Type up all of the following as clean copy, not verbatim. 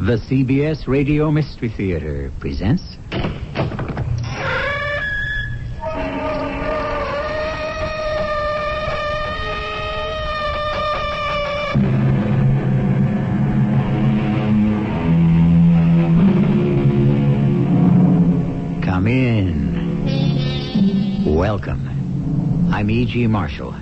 The CBS Radio Mystery Theater presents... Come in. Welcome. I'm E.G. Marshall.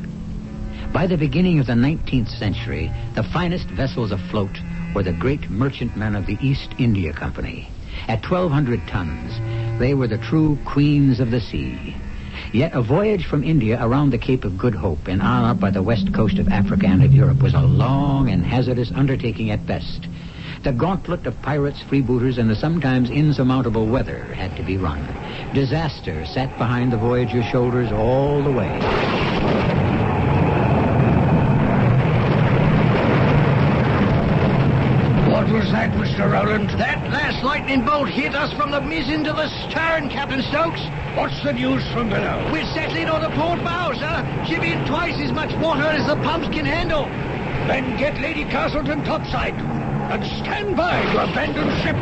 By the beginning of the 19th century, the finest vessels afloat were the great merchantmen of the East India Company. At 1,200 tons, they were the true queens of the sea. Yet a voyage from India around the Cape of Good Hope and on up by the west coast of Africa and of Europe was a long and hazardous undertaking at best. The gauntlet of pirates, freebooters, and the sometimes insurmountable weather had to be run. Disaster sat behind the voyager's shoulders all the way. What was that, Mr. Rowland? That last lightning bolt hit us from the mizzen to the stern, Captain Stokes. What's the news from below? We're settling on the port bow, sir. Shipping twice as much water as the pumps can handle. Then get Lady Castleton topside. And stand by to abandon ship.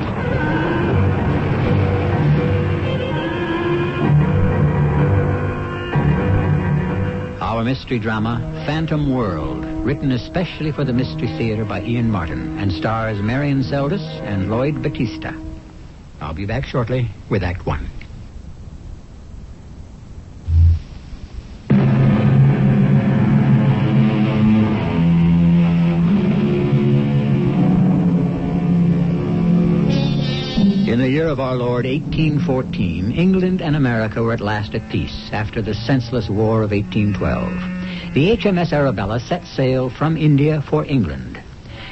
Our mystery drama, Phantom World, written especially for the Mystery Theater by Ian Martin, and stars Marion Seldes and Lloyd Battista. I'll be back shortly with Act One. In the year of our Lord, 1814, England and America were at last at peace after the senseless War of 1812. The HMS Arabella set sail from India for England.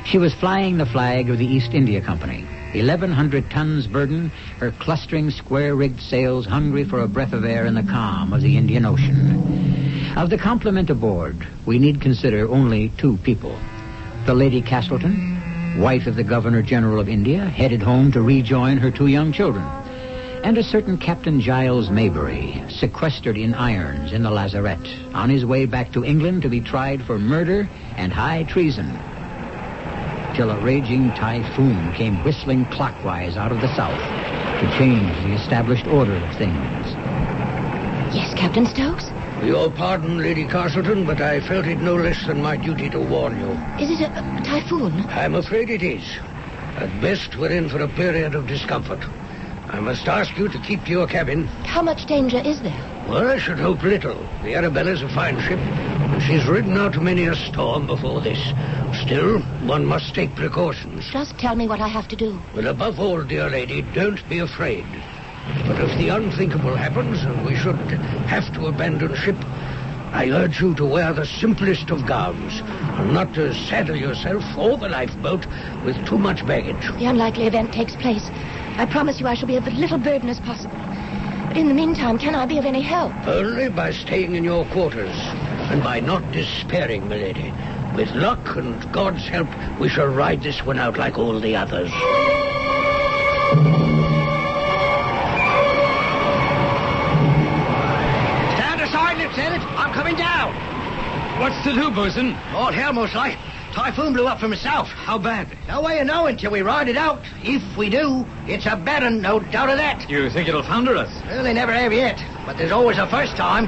She was flying the flag of the East India Company. 1,100 tons burden, her clustering square-rigged sails hungry for a breath of air in the calm of the Indian Ocean. Of the complement aboard, we need consider only two people. The Lady Castleton, wife of the Governor-General of India, headed home to rejoin her two young children. And a certain Captain Giles Maybury, sequestered in irons in the lazarette, on his way back to England to be tried for murder and high treason. Till a raging typhoon came whistling clockwise out of the south to change the established order of things. Yes, Captain Stokes? Your pardon, Lady Castleton, but I felt it no less than my duty to warn you. Is it a typhoon? I'm afraid it is. At best, we're in for a period of discomfort. I must ask you to keep to your cabin. How much danger is there? Well, I should hope little. The Arabella's a fine ship, and she's ridden out many a storm before this. Still, one must take precautions. Just tell me what I have to do. Well, above all, dear lady, don't be afraid. But if the unthinkable happens and we should have to abandon ship, I urge you to wear the simplest of gowns and not to saddle yourself or the lifeboat with too much baggage. The unlikely event takes place. I promise you I shall be of as little burden as possible. But in the meantime, can I be of any help? Only by staying in your quarters and by not despairing, milady. With luck and God's help, we shall ride this one out like all the others. Lieutenant, I'm coming down. What's to do, bosun? All hell, most like. Typhoon blew up from the south. How bad? No way of knowing till we ride it out. If we do, it's a bad one, no doubt of that. You think it'll founder us? Well, they never have yet. But there's always a first time.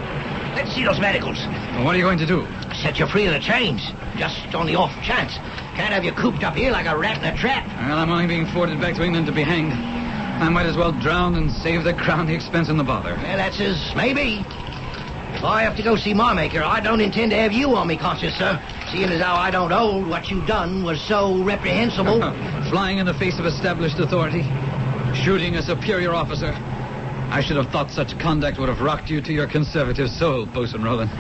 Let's see those medicals. Well, what are you going to do? Set you free of the chains. Just on the off chance. Can't have you cooped up here like a rat in a trap. Well, I'm only being forwarded back to England to be hanged. I might as well drown and save the crown the expense and the bother. Well, that's as may be. If I have to go see my maker, I don't intend to have you on me conscience, sir. Seeing as how I don't hold what you done was so reprehensible. Flying in the face of established authority. Shooting a superior officer. I should have thought such conduct would have rocked you to your conservative soul, Bosun Rowland.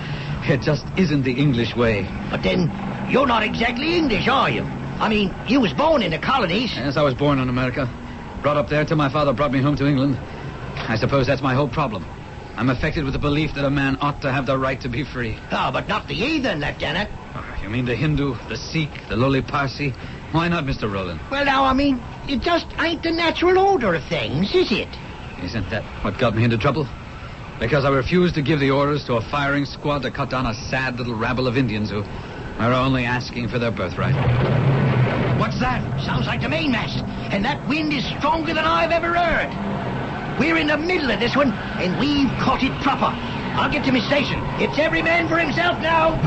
It just isn't the English way. But then, you're not exactly English, are you? I mean, you was born in the colonies. Yes, I was born in America. Brought up there till my father brought me home to England. I suppose that's my whole problem. I'm affected with the belief that a man ought to have the right to be free. Oh, but not the heathen, Lieutenant. Oh, you mean the Hindu, the Sikh, the lowly Parsi? Why not, Mr. Rowland? Well, now, I mean, it just ain't the natural order of things, is it? Isn't that what got me into trouble? Because I refused to give the orders to a firing squad to cut down a sad little rabble of Indians who are only asking for their birthright. What's that? Sounds like the mainmast. and that wind is stronger than I've ever heard. We're in the middle of this one, and we've caught it proper. I'll get to my station. It's every man for himself now.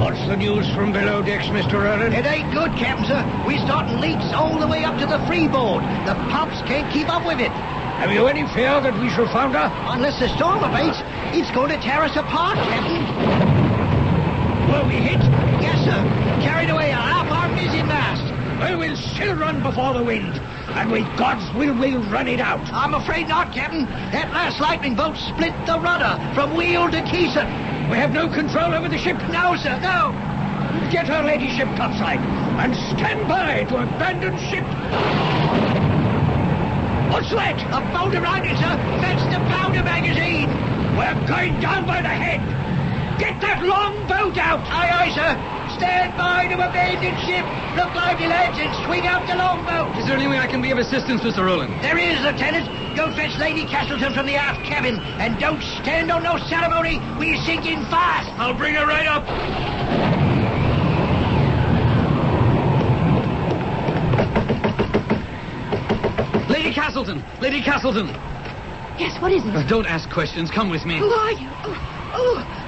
What's the news from below decks, Mr. Rowland? It ain't good, Captain, sir. We're starting leaks all the way up to the freeboard. The pumps can't keep up with it. Have you any fear that we shall founder? Unless the storm abates, it's going to tear us apart, Captain. Were we hit? Yes, sir. Carried away half our mizzen mast. Well, we'll still run before the wind. And with God's will, we'll run it out. I'm afraid not, Captain. That last lightning bolt split the rudder from wheel to keelson. We have no control over the ship. No, sir, no. Get her ladyship topside and stand by to abandon ship. What's that? A boat around it, sir. That's the powder magazine. We're going down by the head. Get that long boat out. Aye, aye, sir. Stand by to abandon ship. Look lively, lads, and swing out the longboat. Is there any way I can be of assistance, Mr. Rowland? There is, Lieutenant. Go fetch Lady Castleton from the aft cabin, and don't stand on no ceremony. We're sinking fast. I'll bring her right up. Lady Castleton! Lady Castleton! Yes, what is it? Don't ask questions. Come with me. Who are you?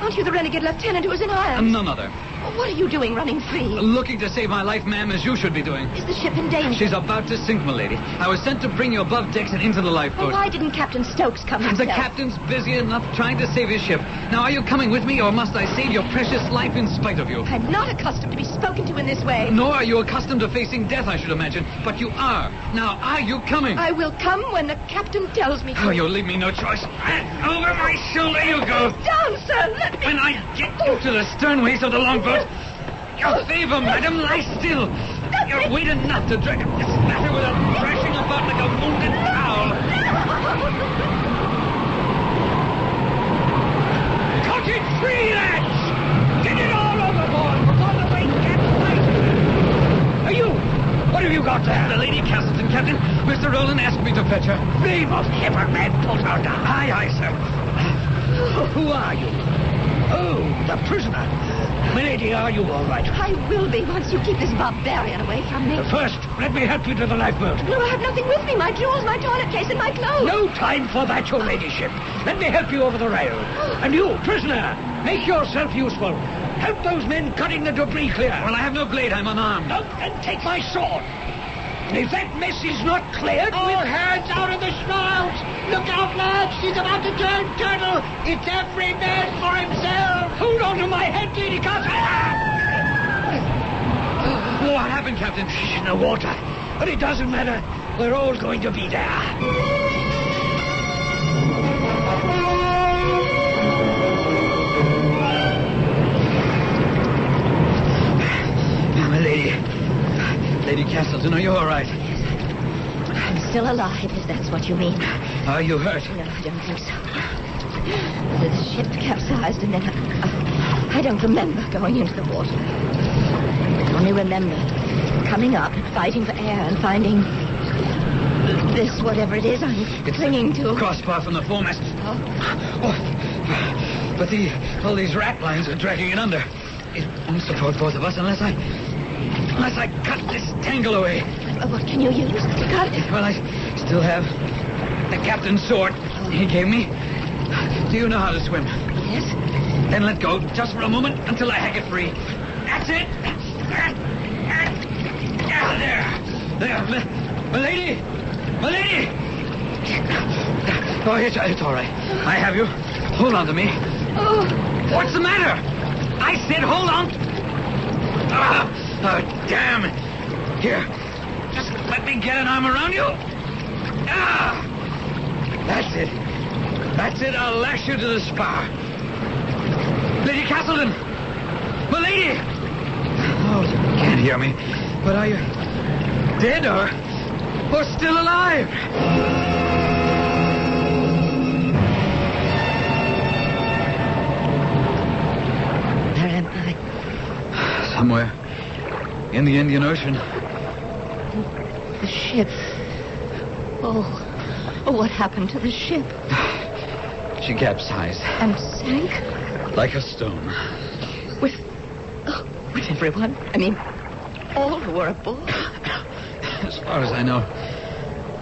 Aren't you the renegade lieutenant who was in irons? None other. What are you doing running free? Looking to save my life, ma'am, as you should be doing. Is the ship in danger? She's about to sink, milady. I was sent to bring you above decks and into the lifeboat. Why didn't Captain Stokes come himself? The captain's busy enough trying to save his ship. Now, are you coming with me, or must I save your precious life in spite of you? I'm not accustomed to be spoken to in this way. Nor are you accustomed to facing death, I should imagine. But you are. Now, are you coming? I will come when the captain tells me to. Oh, you'll leave me no choice. Over my shoulder you go. Down, sir. Let me... When I get you to the sternways of the longboat... Your favor, madam, lie still. You're weight enough to drag up this matter without thrashing about like a wounded fowl. Cut it free, lads! Get it all overboard before the weight capsizes. Are you? What have you got there? The Lady Castleton, Captain. Mr. Rowland asked me to fetch her. Name of heaven, man, put her down. Aye, aye, sir. Who are you? Oh, the prisoner. Milady, are you all right? I will be once you keep this barbarian away from me. First, let me help you to the lifeboat. No, I have nothing with me. My jewels, my toilet case, and my clothes. No time for that, your ladyship. Let me help you over the rail. And you, prisoner, make yourself useful. Help those men cutting the debris clear. Well, I have no blade. I'm unarmed. No, then take my sword. If that mess is not cleared... All hands out of the shrouds! Look out, lads! She's about to turn turtle! It's every man for himself! Hold on to my head, Lady Castleton! What happened, Captain? She's in the water. But it doesn't matter. We're all going to be there. My lady... Lady Castleton, are you all right? Yes. I'm still alive, if that's what you mean. Are you hurt? No, I don't think so. The ship capsized, and then I don't remember going into the water. I only remember coming up and fighting for air and finding this, whatever it is I'm clinging to. Crossbar from the foremast. Oh. But all these rat lines are dragging it under. It won't support both of us unless I cut this tangle away. What can you use to cut it? Well, I still have the captain's sword he gave me. Do you know how to swim? Yes. Then let go just for a moment until I hack it free. That's it. There. My lady. Oh, it's all right. I have you. Hold on to me. Oh. What's the matter? I said hold on. Oh, damn. Here. Just let me get an arm around you. That's it. I'll lash you to the spar. Lady Castleton! My lady! Oh, you can't hear me. But are you dead or still alive? Where am I? Somewhere in the Indian Ocean. The ship. Oh, what happened to the ship? She capsized. And sank? Like a stone. With everyone? I mean, all who were aboard? As far as I know.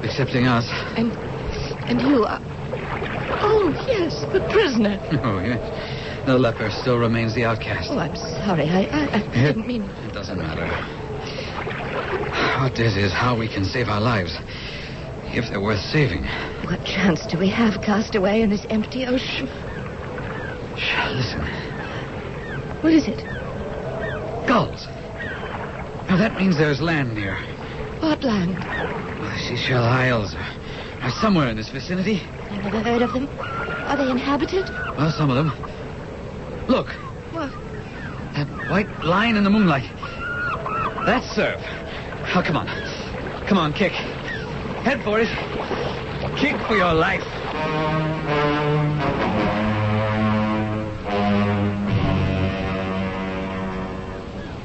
Excepting us. And you are... Oh, yes, the prisoner. Oh, yes. The leper still remains the outcast. Oh, I'm sorry. I didn't mean... It doesn't matter. What is how we can save our lives. If they're worth saving. What chance do we have, castaway, in this empty ocean? Listen. What is it? Gulls. Now, that means there's land near. What land? The Seashell Isles are somewhere in this vicinity. I've never heard of them. Are they inhabited? Well, some of them. Look. What? That white line in the moonlight. That's surf. Oh, come on. Come on, kick. Head for it. Kick for your life.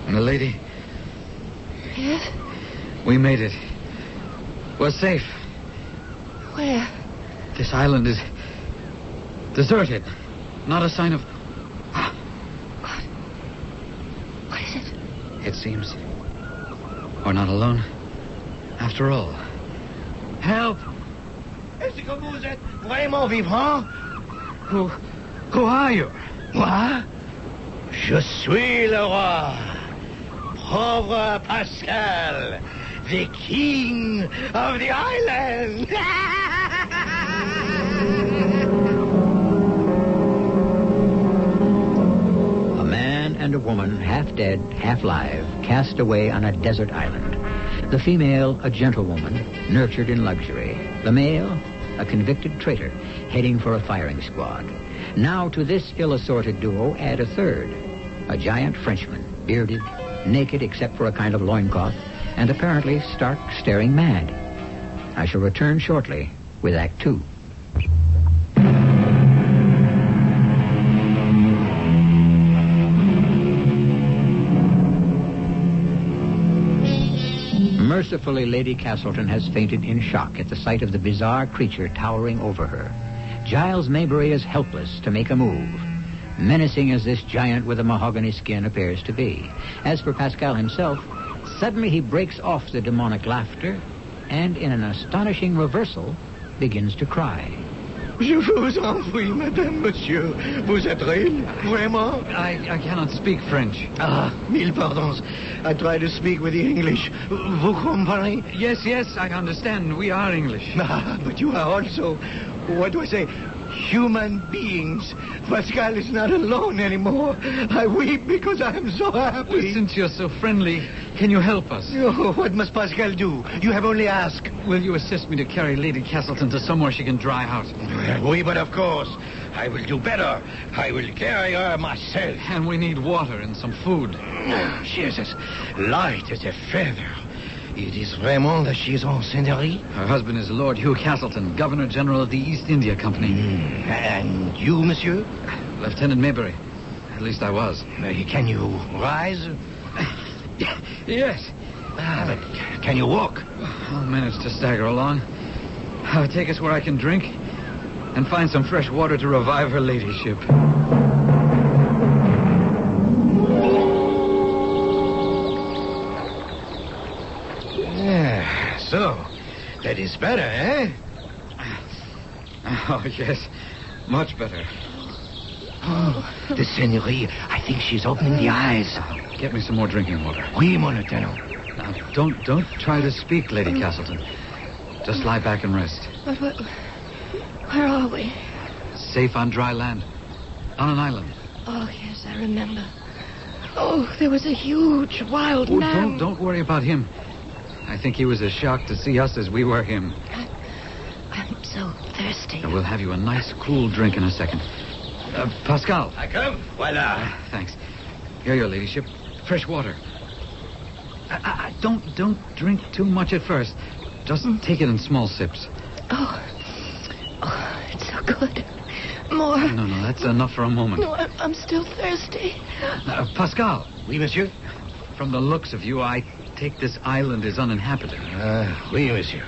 Milady. Yes? We made it. We're safe. Where? This island is deserted. Not a sign of... What is it? It seems we're not alone. After all. Help! Est-ce que vous êtes vraiment vivant? Who are you? Moi? Je suis le roi. Pauvre Pascal, the king of the island. A man and a woman, half dead, half live, cast away on a desert island. The female, a gentlewoman, nurtured in luxury. The male, a convicted traitor, heading for a firing squad. Now to this ill-assorted duo add a third, a giant Frenchman, bearded, naked except for a kind of loincloth, and apparently stark staring mad. I shall return shortly with Act 2. Mercifully, Lady Castleton has fainted in shock at the sight of the bizarre creature towering over her. Giles Maybury is helpless to make a move, menacing as this giant with a mahogany skin appears to be. As for Pascal himself, suddenly he breaks off the demonic laughter and, in an astonishing reversal, begins to cry. Je vous en prie, madame, monsieur. Vous êtes real? Vraiment? I cannot speak French. Ah, mille pardons. I try to speak with the English. Vous comprenez? Yes, I understand. We are English. Ah, but you are also, what do I say, human beings. Pascal is not alone anymore. I weep because I am so happy. Since you're so friendly, can you help us? Oh, what must Pascal do? You have only asked. Will you assist me to carry Lady Castleton to somewhere she can dry out? Oui, but of course. I will do better. I will carry her myself. And we need water and some food. She is as light as a feather. It is Raymond that she is encenderie? Her husband is Lord Hugh Castleton, Governor General of the East India Company. And you, monsieur? Lieutenant Maybury. At least I was. Can you rise? Yes. But can you walk? I'll manage to stagger along. Take us where I can drink and find some fresh water to revive her ladyship. So, that is better, eh? Oh, yes. Much better. Oh, the seigneurie. I think she's opening the eyes. Get me some more drinking water. Oui, mon lieutenant. Now, don't try to speak, Lady Castleton. Just lie back and rest. But where are we? Safe on dry land. On an island. Oh, yes, I remember. Oh, there was a huge, wild man. Don't worry about him. I think he was as shocked to see us as we were him. I'm so thirsty. We'll have you a nice, cool drink in a second. Pascal. I come. Voila. Thanks. Here, your ladyship. Fresh water. Don't drink too much at first. Just take it in small sips. Oh, it's so good. More. No, that's enough for a moment. No, I'm still thirsty. Pascal. Oui, monsieur? From the looks of you, I take this island is uninhabited. Oui, monsieur.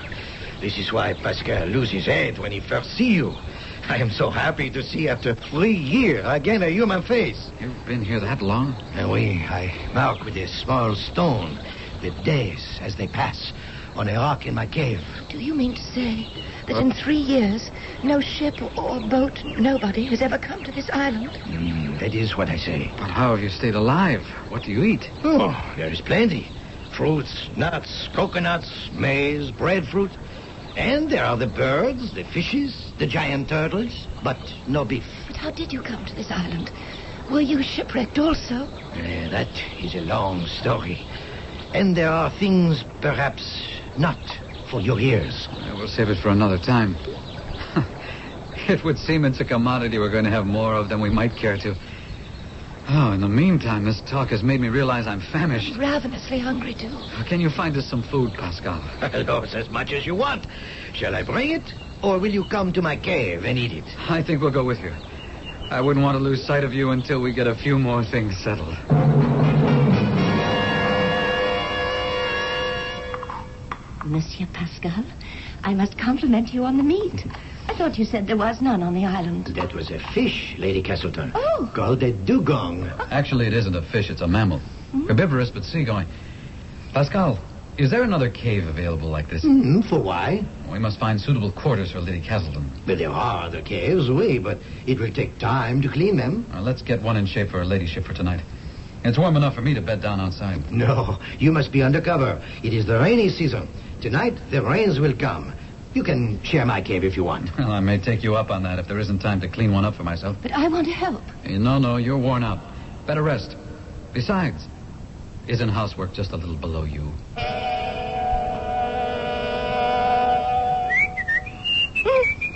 This is why Pascal loses his head when he first see you. I am so happy to see after 3 years again a human face. You've been here that long? Oui, I mark with a small stone the days as they pass on a rock in my cave. Do you mean to say that in 3 years, no ship or boat, nobody has ever come to this island? That is what I say. But how have you stayed alive? What do you eat? Oh, there is plenty. Fruits, nuts, coconuts, maize, breadfruit. And there are the birds, the fishes, the giant turtles, but no beef. But how did you come to this island? Were you shipwrecked also? That is a long story. And there are things perhaps not for your ears. We'll save it for another time. It would seem it's a commodity we're going to have more of than we might care to. Oh, in the meantime, this talk has made me realize I'm famished. I'm ravenously hungry, too. Can you find us some food, Pascal? Lord, as much as you want. Shall I bring it? Or will you come to my cave and eat it? I think we'll go with you. I wouldn't want to lose sight of you until we get a few more things settled. Monsieur Pascal, I must compliment you on the meat. I thought you said there was none on the island. That was a fish, Lady Castleton. Oh. Called a dugong. Actually, it isn't a fish, it's a mammal. Herbivorous, but seagoing. Pascal, is there another cave available like this? For why? We must find suitable quarters for Lady Castleton. Well, there are other caves, oui, but it will take time to clean them. Let's get one in shape for her ladyship for tonight. It's warm enough for me to bed down outside. No, you must be under cover. It is the rainy season. Tonight, the rains will come. You can share my cave if you want. Well, I may take you up on that if there isn't time to clean one up for myself. But I want to help. No, you're worn out. Better rest. Besides, isn't housework just a little below you?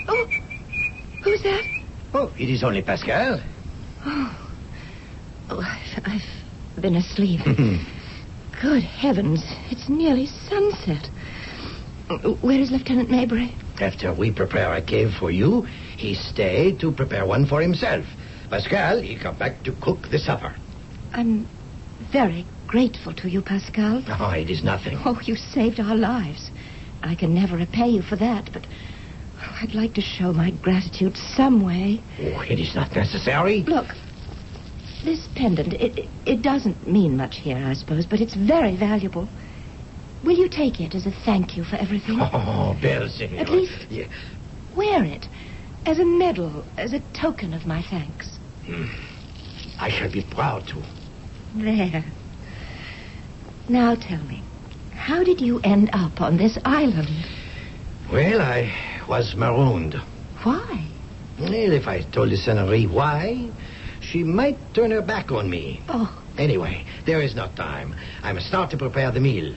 Oh, who's that? Oh, it is only Pascal. I've been asleep. Good heavens, it's nearly sunset. Where is Lieutenant Maybury? After we prepare a cave for you, he stayed to prepare one for himself. Pascal, he come back to cook the supper. I'm very grateful to you, Pascal. Oh, it is nothing. Oh, you saved our lives. I can never repay you for that, but I'd like to show my gratitude some way. Oh, it is not necessary. Look, this pendant, it doesn't mean much here, I suppose, but it's very valuable. Will you take it as a thank you for everything? Oh, Belle, At least wear it as a medal, as a token of my thanks. I shall be proud to. There. Now tell me, how did you end up on this island? Well, I was marooned. Why? Well, if I told the Senorita why, she might turn her back on me. Oh. Anyway, there is not time. I must start to prepare the meal.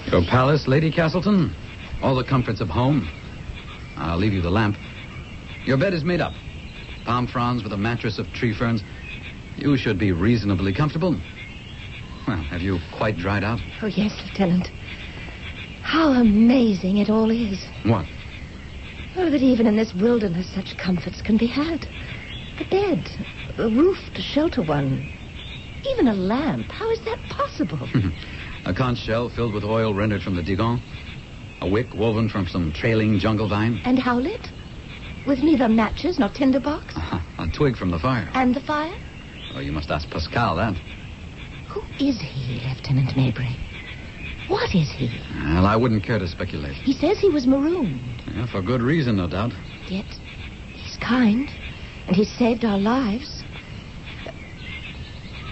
Your palace, Lady Castleton. All the comforts of home. I'll leave you the lamp. Your bed is made up. Palm fronds with a mattress of tree ferns. You should be reasonably comfortable. Well, have you quite dried out? Oh, yes, Lieutenant. How amazing it all is. What? Oh, that even in this wilderness such comforts can be had. A bed, a roof to shelter one, even a lamp. How is that possible? A conch shell filled with oil rendered from the Digon. A wick woven from some trailing jungle vine. And how lit? With neither matches nor tinderbox? A twig from the fire. And the fire? Oh, you must ask Pascal that. Who is he, Lieutenant Maybury? What is he? Well, I wouldn't care to speculate. He says he was marooned. Yeah, for good reason, no doubt. Yet he's kind, and he saved our lives.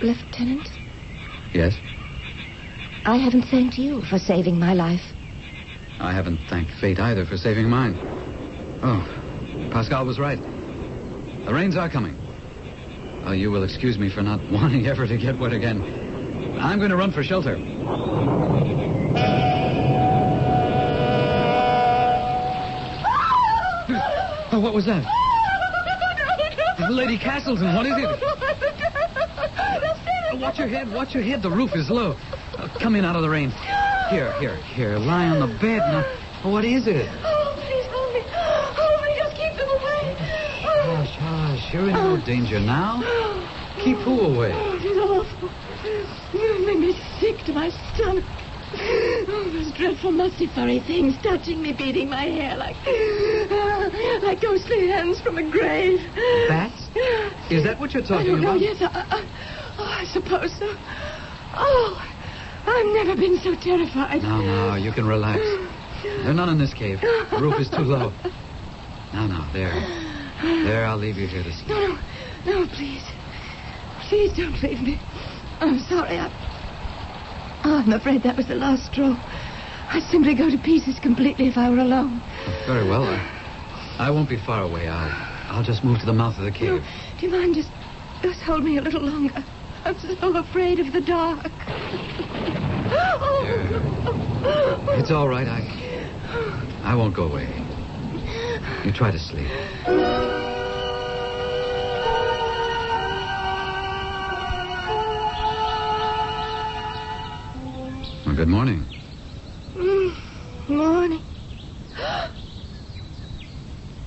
Lieutenant? Yes? I haven't thanked you for saving my life. I haven't thanked fate either for saving mine. Oh, Pascal was right. The rains are coming. Oh, you will excuse me for not wanting ever to get wet again. I'm going to run for shelter. Oh, what was that? Lady Castleton, what is it? Watch your head, watch your head. The roof is low. Come in out of the rain. Here. Lie on the bed now. What is it? Oh, please hold me. Hold me. Just keep them away. Hush. You're in no danger now. Keep who away? Oh, it's awful. You make me sick to my stomach. Oh, those dreadful, musty, furry things touching me, beating my hair like ghostly hands from a grave. Bats? Is that what you're talking I don't know, about? yes, I suppose so. Oh, I've never been so terrified. No, you can relax. They're not in this cave. The roof is too low. No, there. There, I'll leave you here to sleep. No, please. Please don't leave me. I'm sorry, I'm afraid that was the last straw. I'd simply go to pieces completely if I were alone. Very well. I won't be far away. I'll just move to the mouth of the cave. No, do you mind just hold me a little longer? I'm so afraid of the dark. It's all right. I won't go away. You try to sleep. Well, good morning. Morning.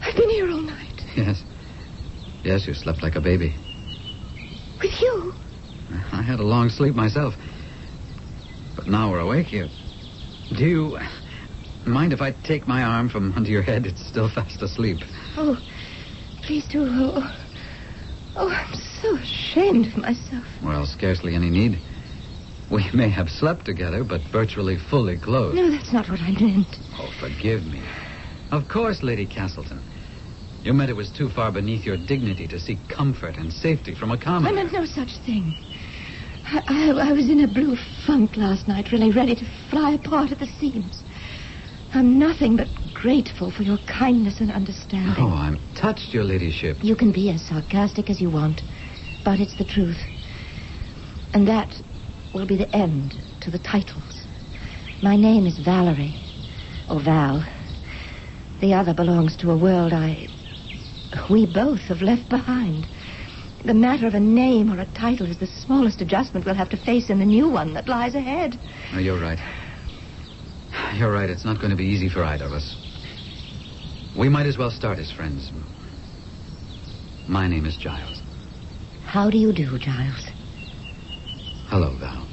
I've been here all night. Yes, you slept like a baby. With you? I had a long sleep myself. But now we're awake here. Do you mind if I take my arm from under your head? It's still fast asleep. Oh, please do. Oh, I'm so ashamed of myself. Well, scarcely any need. We may have slept together, but virtually fully clothed. No, that's not what I meant. Oh, forgive me. Of course, Lady Castleton. You meant it was too far beneath your dignity to seek comfort and safety from a commoner. I meant no such thing. I was in a blue funk last night, really ready to fly apart at the seams. I'm nothing but grateful for your kindness and understanding. Oh, I'm touched, your ladyship. You can be as sarcastic as you want, but it's the truth. And that will be the end to the titles. My name is Valerie, or Val. The other belongs to a world we both have left behind. The matter of a name or a title is the smallest adjustment we'll have to face in the new one that lies ahead. Oh, you're right. You're right. It's not going to be easy for either of us. We might as well start as friends. My name is Giles. How do you do, Giles? Hello, Val.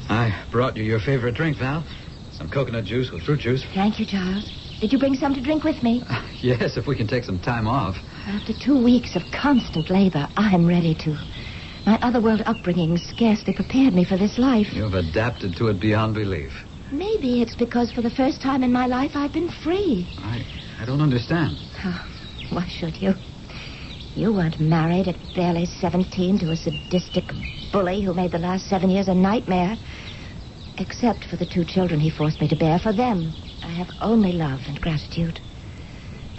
I brought you your favorite drink, Val. Some coconut juice with fruit juice. Thank you, Giles. Did you bring some to drink with me? Yes, if we can take some time off. After 2 weeks of constant labor, I'm ready to. My otherworld upbringing scarcely prepared me for this life. You've adapted to it beyond belief. Maybe it's because for the first time in my life I've been free. I don't understand. Oh, why should you? You weren't married at barely 17 to a sadistic bully who made the last 7 years a nightmare. Except for the 2 children he forced me to bear. For them, I have only love and gratitude.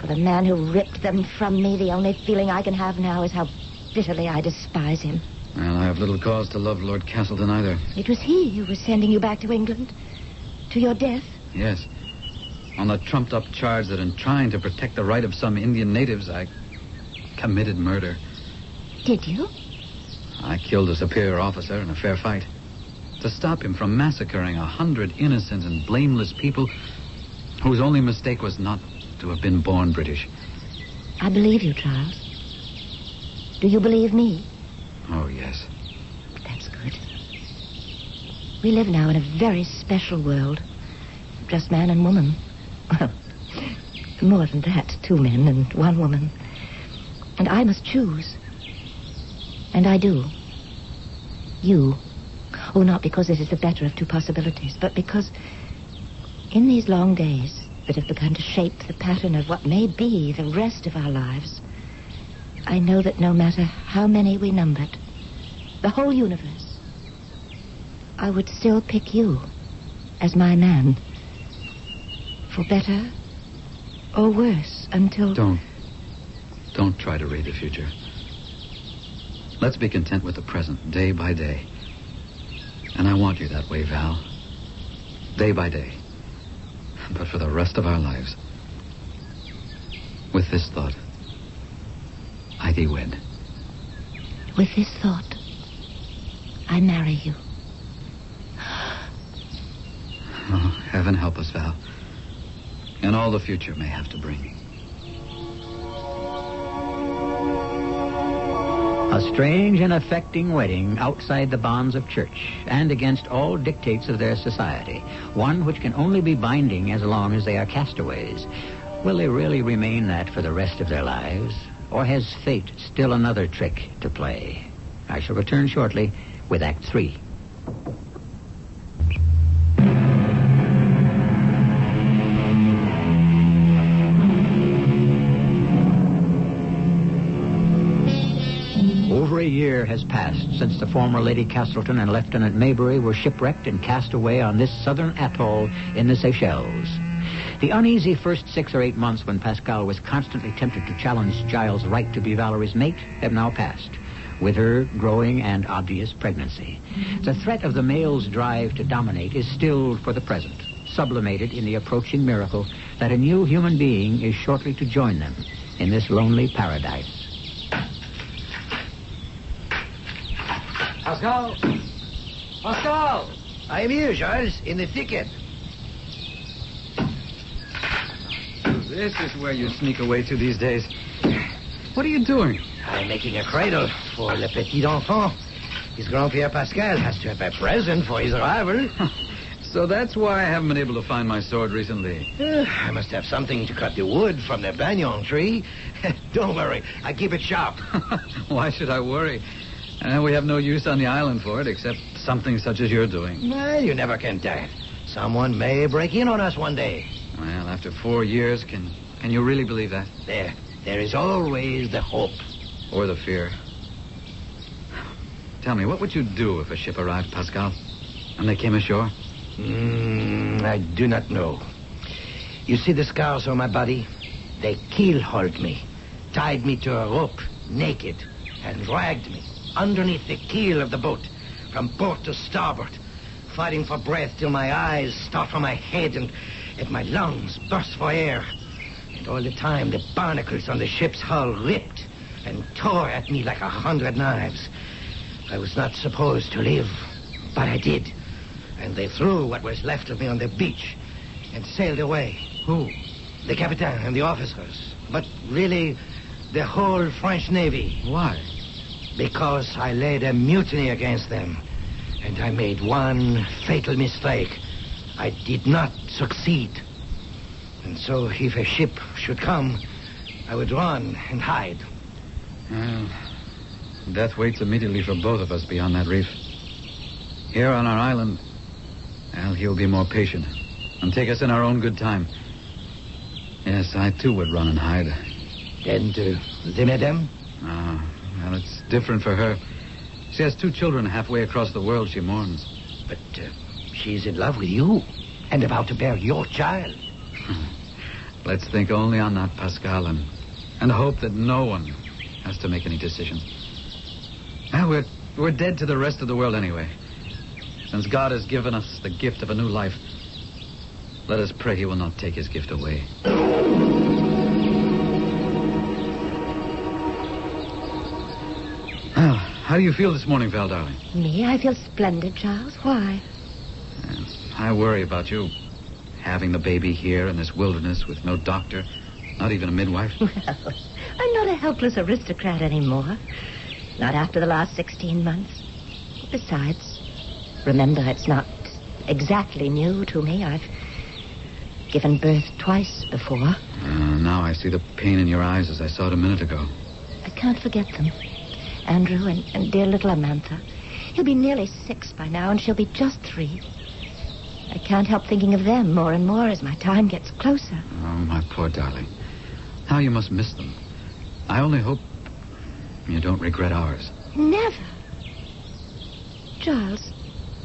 For the man who ripped them from me, the only feeling I can have now is how bitterly I despise him. Well, I have little cause to love Lord Castleton either. It was he who was sending you back to England. To your death. Yes. On the trumped-up charge that in trying to protect the right of some Indian natives, I committed murder. Did you? I killed a superior officer in a fair fight. To stop him from massacring 100 innocent and blameless people whose only mistake was not to have been born British. I believe you, Charles. Do you believe me? Oh, yes. That's good. We live now in a very special world. Just man and woman. Well, more than that, 2 men and 1 woman. And I must choose. And I do. You. Oh, not because it is the better of 2 possibilities, but because in these long days that have begun to shape the pattern of what may be the rest of our lives, I know that no matter how many we numbered, the whole universe, I would still pick you as my man. For better or worse until... Don't try to read the future. Let's be content with the present, day by day. And I want you that way, Val. Day by day. But for the rest of our lives. With this thought, I thee wed. With this thought, I marry you. Oh, heaven help us, Val. And all the future may have to bring. A strange and affecting wedding outside the bonds of church and against all dictates of their society. One which can only be binding as long as they are castaways. Will they really remain that for the rest of their lives? Or has fate still another trick to play? I shall return shortly with Act 3. Over a year has passed since the former Lady Castleton and Lieutenant Maybury were shipwrecked and cast away on this southern atoll in the Seychelles. The uneasy first 6 or 8 months when Pascal was constantly tempted to challenge Giles' right to be Valerie's mate have now passed, with her growing and obvious pregnancy. The threat of the male's drive to dominate is stilled for the present, sublimated in the approaching miracle that a new human being is shortly to join them in this lonely paradise. Pascal! Pascal! I'm here, Giles, in the thicket. This is where you sneak away to these days. What are you doing? I'm making a cradle for le petit enfant. His Grand-Père Pascal has to have a present for his arrival. So that's why I haven't been able to find my sword recently. I must have something to cut the wood from the banyan tree. Don't worry, I keep it sharp. Why should I worry? We have no use on the island for it, except something such as you're doing. Well, you never can tell. Someone may break in on us one day. Well, after 4 years, can you really believe that? There is always the hope. Or the fear. Tell me, what would you do if a ship arrived, Pascal, and they came ashore? I do not know. You see the scars on my body? They keel-hauled me, tied me to a rope, naked, and dragged me underneath the keel of the boat, from port to starboard, fighting for breath till my eyes start from my head and my lungs burst for air. And all the time, the barnacles on the ship's hull ripped and tore at me like 100 knives. I was not supposed to live, but I did. And they threw what was left of me on the beach and sailed away. Who? The captain and the officers. But really, the whole French Navy. Why? Because I laid a mutiny against them. And I made one fatal mistake. I did not succeed. And so if a ship should come, I would run and hide. Well, death waits immediately for both of us beyond that reef. Here on our island, well, he'll be more patient and take us in our own good time. Yes, I too would run and hide. And the madame? Well, it's different for her. She has 2 children halfway across the world she mourns. But she's in love with you and about to bear your child. Let's think only on that, Pascal, and hope that no one has to make any decisions. Well, we're dead to the rest of the world anyway. Since God has given us the gift of a new life, let us pray he will not take his gift away. Well, how do you feel this morning, Val, darling? Me? I feel splendid, Charles. Why? I worry about you. Having the baby here in this wilderness with no doctor, not even a midwife. Well, I'm not a helpless aristocrat anymore. Not after the last 16 months. Besides, remember, it's not exactly new to me. I've given birth twice before. Now I see the pain in your eyes as I saw it a minute ago. I can't forget them. Andrew and dear little Amantha. He'll be nearly 6 by now, and she'll be just 3. I can't help thinking of them more and more as my time gets closer. Oh, my poor darling. How you must miss them. I only hope you don't regret ours. Never. Giles,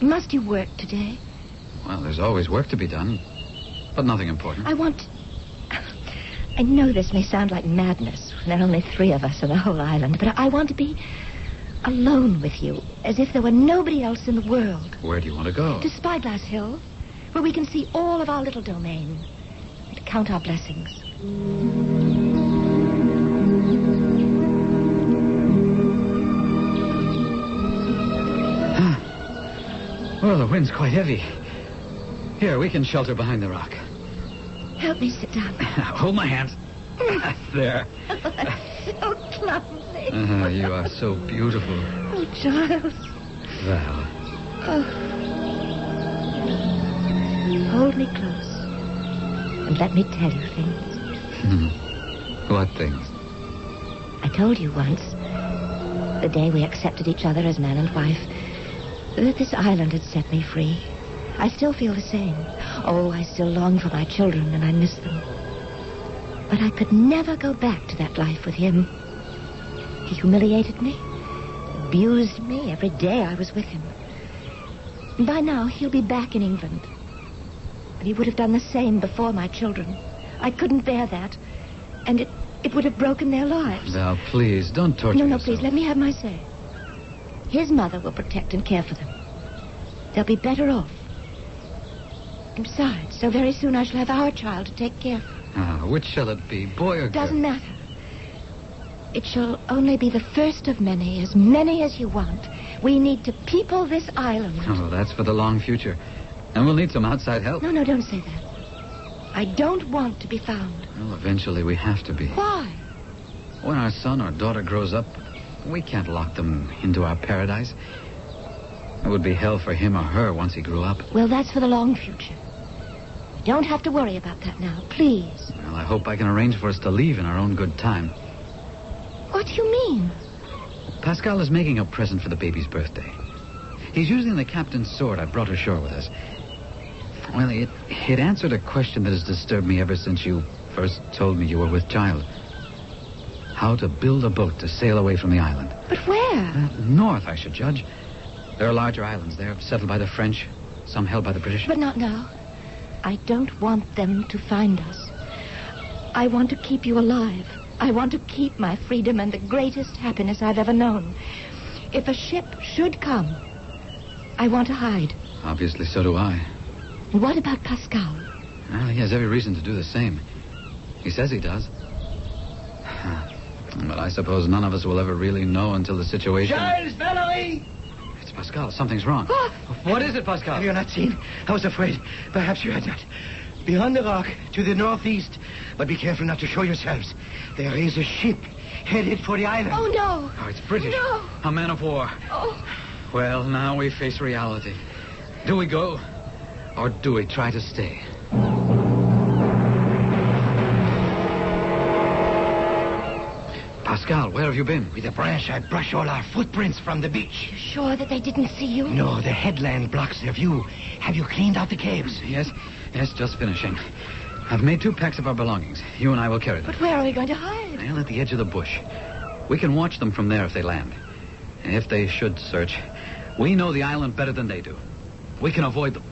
must you work today? Well, there's always work to be done, but nothing important. I know this may sound like madness when there are only 3 of us on the whole island, but I want to be alone with you, as if there were nobody else in the world. Where do you want to go? To Spyglass Hill, where we can see all of our little domain and count our blessings. Well, the wind's quite heavy. Here, we can shelter behind the rock. Help me sit down. Hold my hand. There. So clumsy. You are so beautiful. Oh, Giles. Val. Oh. Hold me close. And let me tell you things. What things? I told you once, the day we accepted each other as man and wife, that this island had set me free. I still feel the same. Oh, I still long for my children, and I miss them. But I could never go back to that life with him. He humiliated me, abused me every day I was with him. And by now, he'll be back in England. But he would have done the same before my children. I couldn't bear that. And it would have broken their lives. Now, please, don't torture yourself. No, please, let me have my say. His mother will protect and care for them. They'll be better off. And besides, so very soon I shall have our child to take care of. Which shall it be, boy or girl? Doesn't matter. It shall only be the first of many as you want. We need to people this island. Oh, that's for the long future. And we'll need some outside help. No, don't say that. I don't want to be found. Well, eventually we have to be. Why? When our son or daughter grows up, we can't lock them into our paradise. It would be hell for him or her once he grew up. Well, that's for the long future. You don't have to worry about that now, please. Well, I hope I can arrange for us to leave in our own good time. What do you mean? Pascal is making a present for the baby's birthday. He's using the captain's sword I brought ashore with us. Well, it answered a question that has disturbed me ever since you first told me you were with child. How to build a boat to sail away from the island. But where? North, I should judge. There are larger islands there, settled by the French, some held by the British. But not now. I don't want them to find us. I want to keep you alive. I want to keep my freedom and the greatest happiness I've ever known. If a ship should come, I want to hide. Obviously, so do I. And what about Pascal? Well, he has every reason to do the same. He says he does. But I suppose none of us will ever really know until the situation... Giles, Valerie! It's Pascal. Something's wrong. What is it, Pascal? Have you not seen? I was afraid. Perhaps you had not. Beyond the rock, to the northeast. But be careful not to show yourselves. There is a ship headed for the island. Oh, no. Oh, it's British. No. A man of war. Oh. Well, now we face reality. Do we go? Or do we try to stay? Pascal, where have you been? With a branch, I brush all our footprints from the beach. You sure that they didn't see you? No, the headland blocks their view. Have you cleaned out the caves? Yes, just finishing. I've made 2 packs of our belongings. You and I will carry them. But where are we going to hide? Well, at the edge of the bush. We can watch them from there if they land. And if they should search, we know the island better than they do. We can avoid them.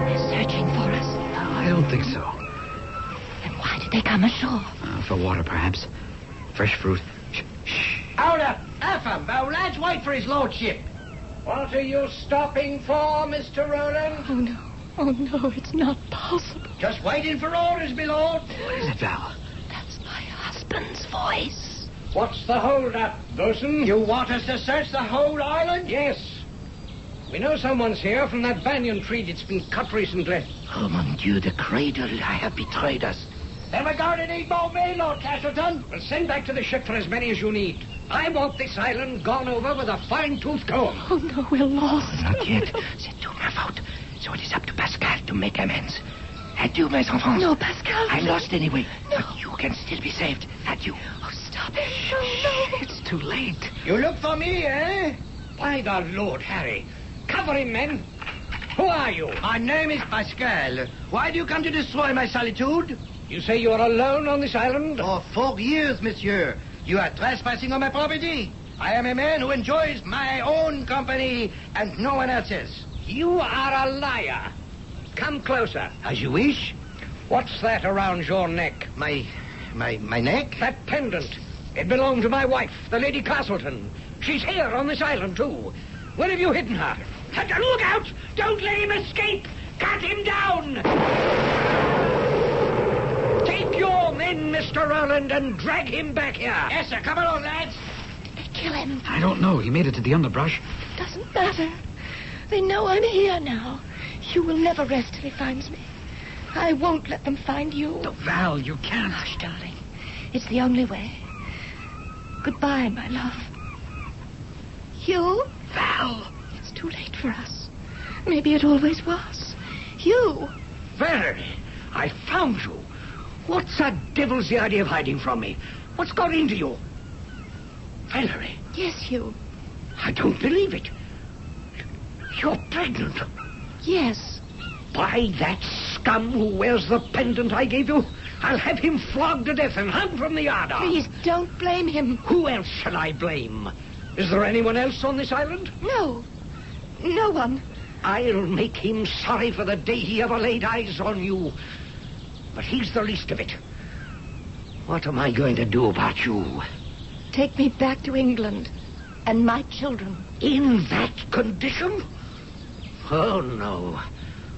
They're searching for us. I don't think so. Then why did they come ashore? For water, perhaps. Fresh fruit. Shh. Order! Affam, our lads wait for his lordship. What are you stopping for, Mr. Roland? Oh, no. Oh, no, it's not possible. Just waiting for orders, my lord. What is it, Val? That's my husband's voice. What's the hold-up, bosun? You want us to search the whole island? Yes. We know someone's here from that banyan tree that's been cut recently. Oh, mon Dieu, the cradle. I have betrayed us. Then we're going to need more men, Lord Castleton. We'll send back to the ship for as many as you need. I want this island gone over with a fine-tooth comb. Oh, no, we're lost. Not yet. C'est tout ma faute. So it is up to Pascal to make amends. Adieu, mes enfants. No, Pascal. I'm lost anyway. No. But you can still be saved. Adieu. Oh, stop it. No. It's too late. You look for me, eh? By the Lord, Harry. Cover him, men. Who are you? My name is Pascal. Why do you come to destroy my solitude? You say you are alone on this island? For 4 years, monsieur. You are trespassing on my property. I am a man who enjoys my own company and no one else's. You are a liar. Come closer. As you wish. What's that around your neck? My neck? That pendant. It belonged to my wife, the Lady Castleton. She's here on this island, too. Where have you hidden her? Look out! Don't let him escape! Cut him down! Take your men, Mr. Rowland, and drag him back here. Yes, sir. Come along, lads. Kill him. I don't know. He made it to the underbrush. Doesn't matter. They know I'm here now. Hugh will never rest till he finds me. I won't let them find you. Oh, Val, you can't. Hush, darling. It's the only way. Goodbye, my love. Hugh? Val! It's too late for us. Maybe it always was. Hugh! Valerie, I found you. What's that devil's the idea of hiding from me? What's got into you? Valerie. Yes, Hugh. I don't believe it. You're pregnant. Yes. By that scum who wears the pendant I gave you, I'll have him flogged to death and hung from the yardarm. Please, don't blame him. Who else shall I blame? Is there anyone else on this island? No. No one. I'll make him sorry for the day he ever laid eyes on you. But he's the least of it. What am I going to do about you? Take me back to England and my children. In that condition? Oh, no.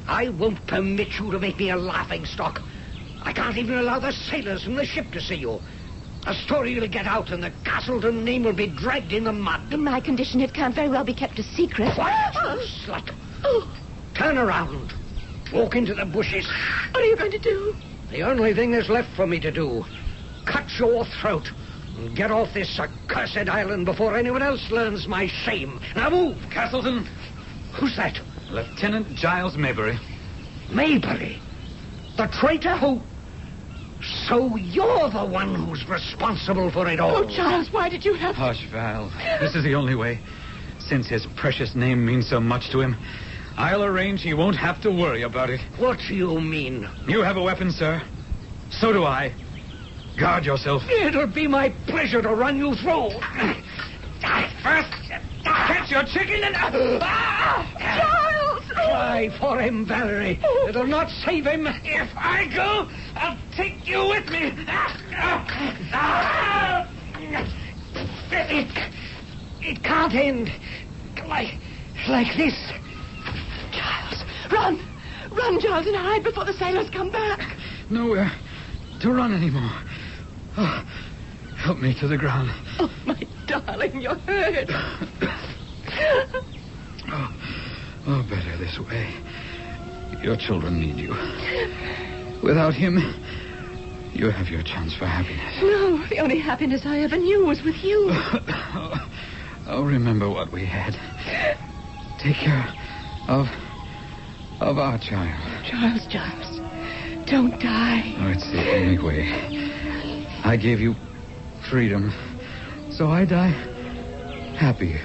I won't permit you to make me a laughingstock. I can't even allow the sailors from the ship to see you. A story will get out and the Castleton name will be dragged in the mud. In my condition, it can't very well be kept a secret. Quiet, you slut. Turn around. Walk into the bushes. What are you going to do? The only thing there's left for me to do. Cut your throat. And get off this accursed island before anyone else learns my shame. Now move. Castleton. Who's that? Lieutenant Giles Maybury. Maybury? The traitor who... So you're the one who's responsible for it all. Oh, Giles, why did you have... Hush, Val. This is the only way. Since his precious name means so much to him, I'll arrange he won't have to worry about it. What do you mean? You have a weapon, sir. So do I. Guard yourself. It'll be my pleasure to run you through. First, catch your chicken and... Giles! Try for him, Valerie. It'll not save him. If I go, I'll take you with me. It can't end like this. Giles, run! Run, Giles, and hide before the sailors come back. Nowhere to run anymore. Oh, help me to the ground. Oh, my darling, you're hurt. Oh, better this way. Your children need you. Without him, you have your chance for happiness. No, the only happiness I ever knew was with you. Oh, remember what we had. Take care of our child. Giles, don't die. Oh, it's the only way. I gave you freedom, so I die happy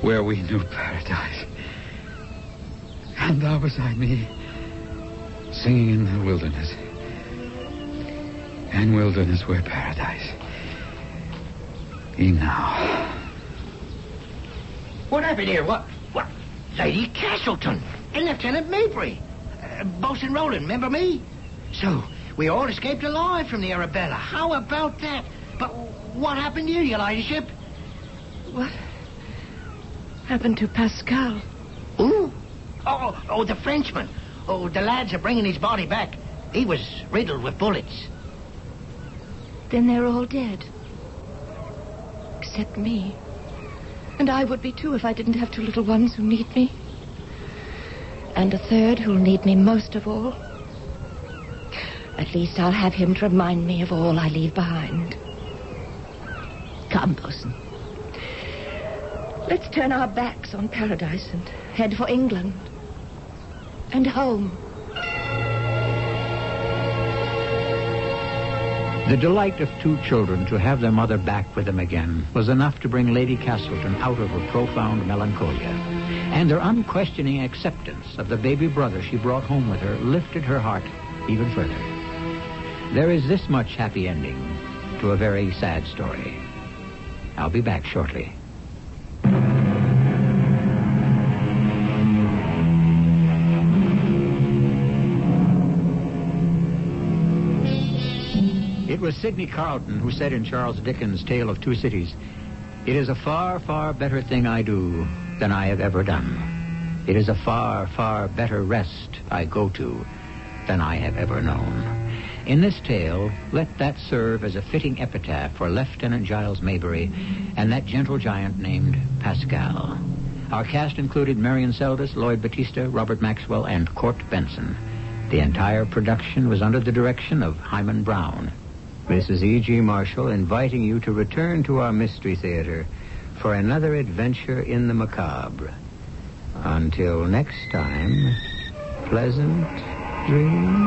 where we knew paradise. And thou beside me, singing in the wilderness. And wilderness where paradise. E'en now. What happened here? What? Lady Castleton and Lieutenant Maybury. Bosun Roland, remember me? So, we all escaped alive from the Arabella. How about that? But what happened here, your ladyship? What happened to Pascal? Who? Oh, the Frenchman. Oh, the lads are bringing his body back. He was riddled with bullets. Then they're all dead. Except me. And I would be too if I didn't have two little ones who need me. And a third who'll need me most of all. At least I'll have him to remind me of all I leave behind. Come, Bosun. Let's turn our backs on paradise and head for England. And home. The delight of two children to have their mother back with them again was enough to bring Lady Castleton out of her profound melancholia. And their unquestioning acceptance of the baby brother she brought home with her lifted her heart even further. There is this much happy ending to a very sad story. I'll be back shortly. It was Sidney Carleton who said in Charles Dickens' Tale of Two Cities, "It is a far, far better thing I do than I have ever done. It is a far, far better rest I go to than I have ever known." In this tale, let that serve as a fitting epitaph for Lieutenant Giles Maybury and that gentle giant named Pascal. Our cast included Marion Seldes, Lloyd Battista, Robert Maxwell, and Court Benson. The entire production was under the direction of Hyman Brown. This is E.G. Marshall inviting you to return to our Mystery Theater for another adventure in the macabre. Until next time, pleasant dreams.